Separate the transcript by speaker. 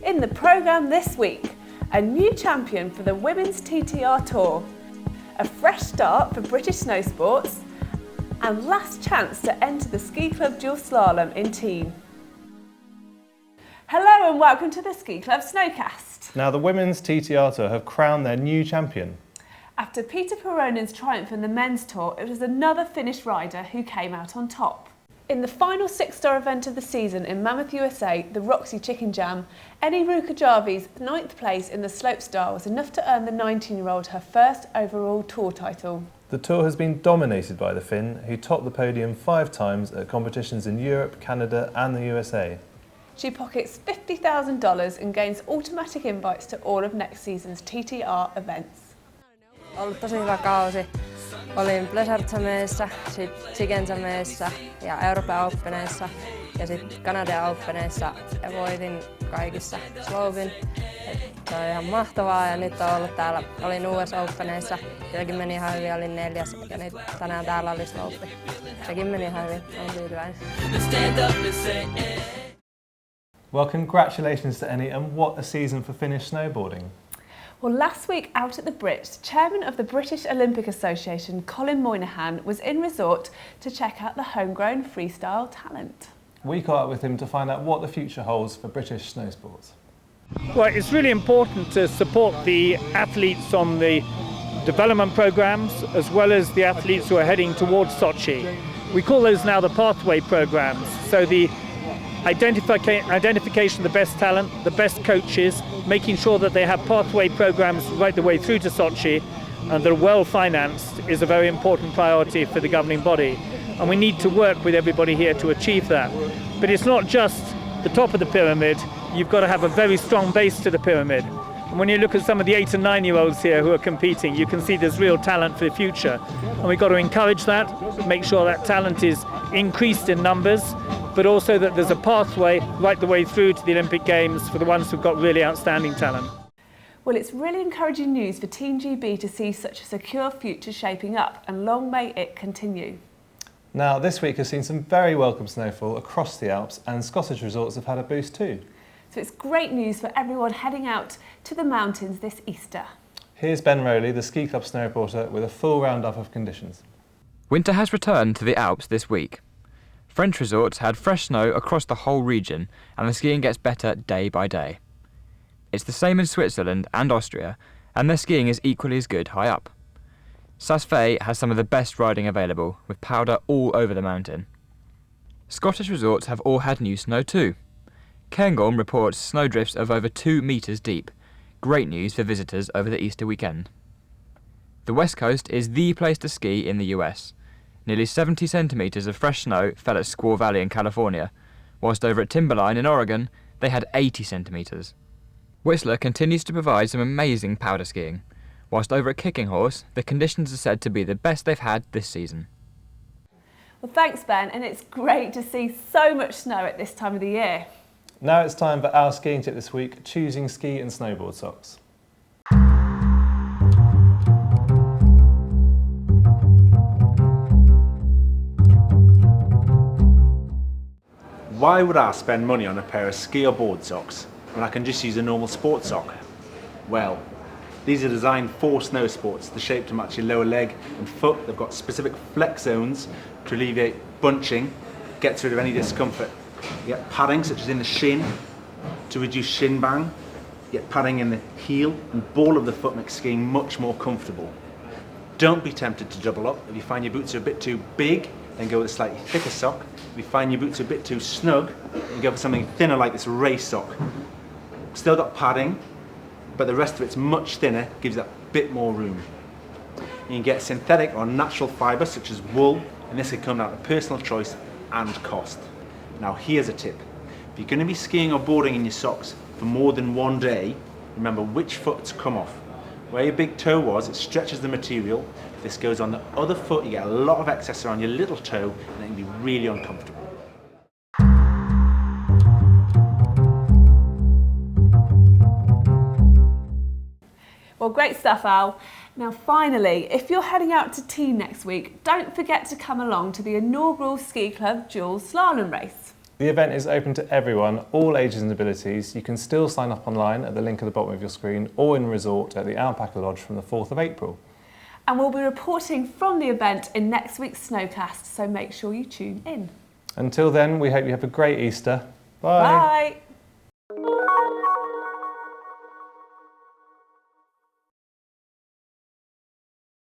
Speaker 1: In the programme this week, a new champion for the Women's TTR Tour, a fresh start for British snowsports, and last chance to enter the Ski Club Dual Slalom in Tignes. Hello and welcome to the Ski Club Snowcast.
Speaker 2: Now the Women's TTR Tour have crowned their new champion. After
Speaker 1: Peter Peronin's triumph in the men's tour, it was another Finnish rider who came out on top. In the final six-star event of the season in Mammoth, USA, the Roxy Chicken Jam, Eni Ruukajavi's 9th place in the slopestyle was enough to earn the 19-year-old her first overall tour title.
Speaker 2: The tour has been dominated by the Finn, who topped the podium 5 times at competitions in Europe, Canada and the USA.
Speaker 1: She pockets $50,000 and gains automatic invites to all of next season's TTR events.
Speaker 3: Ollut tosi hyvä kausi. Olin Blizzard-sameissa, sitten Chicken-sameissa ja Euroopan Openeissa ja sitten Kanadan Openeissa ja voitin kaikissa slopin. Se on ihan mahtavaa ja nyt on ollut täällä. Olin US Openeissa, sielläkin meni ihan hyvin, olin 4. ja nyt tänään täällä oli slopi. Sekin meni ihan hyvin, olen tyytyväinen.
Speaker 2: Well, congratulations to Eni, and what a season for Finnish snowboarding.
Speaker 1: Well, last week out at the Brits, chairman of the British Olympic Association, Colin Moynihan, was in resort to check out the homegrown freestyle talent.
Speaker 2: We caught up with him to find out what the future holds for British snowsports.
Speaker 4: Well, it's really important to support the athletes on the development programs as well as the athletes who are heading towards Sochi. We call those now the pathway programs. So the identification of the best talent, the best coaches, making sure that they have pathway programs right the way through to Sochi and they're well financed is a very important priority for the governing body. And we need to work with everybody here to achieve that. But it's not just the top of the pyramid, you've got to have a very strong base to the pyramid. And when you look at some of the 8 and 9-year-olds here who are competing, you can see there's real talent for the future. And we've got to encourage that, make sure that talent is increased in numbers, but also that there's a pathway right the way through to the Olympic Games for the ones who've got really outstanding talent.
Speaker 1: Well, it's really encouraging news for Team GB to see such a secure future shaping up, and long may it continue.
Speaker 2: Now, this week has seen some very welcome snowfall across the Alps, and Scottish resorts have had a boost too.
Speaker 1: So it's great news for everyone heading out to the mountains this Easter.
Speaker 2: Here's Ben Rowley, the Ski Club snow reporter, with a full roundup of conditions.
Speaker 5: Winter has returned to the Alps this week. French resorts had fresh snow across the whole region, and the skiing gets better day by day. It's the same in Switzerland and Austria, and their skiing is equally as good high up. Saas-Fee has some of the best riding available, with powder all over the mountain. Scottish resorts have all had new snow too. Cairngorm reports snowdrifts of over 2 metres deep. Great news for visitors over the Easter weekend. The West Coast is the place to ski in the US. Nearly 70 centimetres of fresh snow fell at Squaw Valley in California, whilst over at Timberline in Oregon, they had 80 centimetres. Whistler continues to provide some amazing powder skiing, whilst over at Kicking Horse, the conditions are said to be the best they've had this season.
Speaker 1: Well, thanks Ben, and it's great to see so much snow at this time of the year.
Speaker 2: Now it's time for our skiing tip this week, choosing ski and snowboard socks.
Speaker 6: Why would I spend money on a pair of ski or board socks when I can just use a normal sports sock? Well, these are designed for snow sports. They're shaped to match your lower leg and foot. They've got specific flex zones to alleviate bunching, gets rid of any discomfort. You get padding such as in the shin to reduce shin bang. You get padding in the heel and ball of the foot makes skiing much more comfortable. Don't be tempted to double up. If you find your boots are a bit too big, then go with a slightly thicker sock. If you find your boots are a bit too snug, then go for something thinner like this race sock. Still got padding, but the rest of it's much thinner, gives that bit more room. You can get synthetic or natural fibre such as wool, and this can come down to personal choice and cost. Now here's a tip. If you're going to be skiing or boarding in your socks for more than one day, remember which foot to come off. Where your big toe was, it stretches the material. If this goes on the other foot, you get a lot of excess around your little toe, and it can be really uncomfortable.
Speaker 1: Well, great stuff, Al. Now finally, if you're heading out to Tignes next week, don't forget to come along to the inaugural Ski Club Dual Slalom race.
Speaker 2: The event is open to everyone, all ages and abilities. You can still sign up online at the link at the bottom of your screen or in resort at the Alpaca Lodge from the 4th of April.
Speaker 1: And we'll be reporting from the event in next week's Snowcast, so make sure you tune in.
Speaker 2: Until then, we hope you have a great Easter. Bye.
Speaker 1: Bye.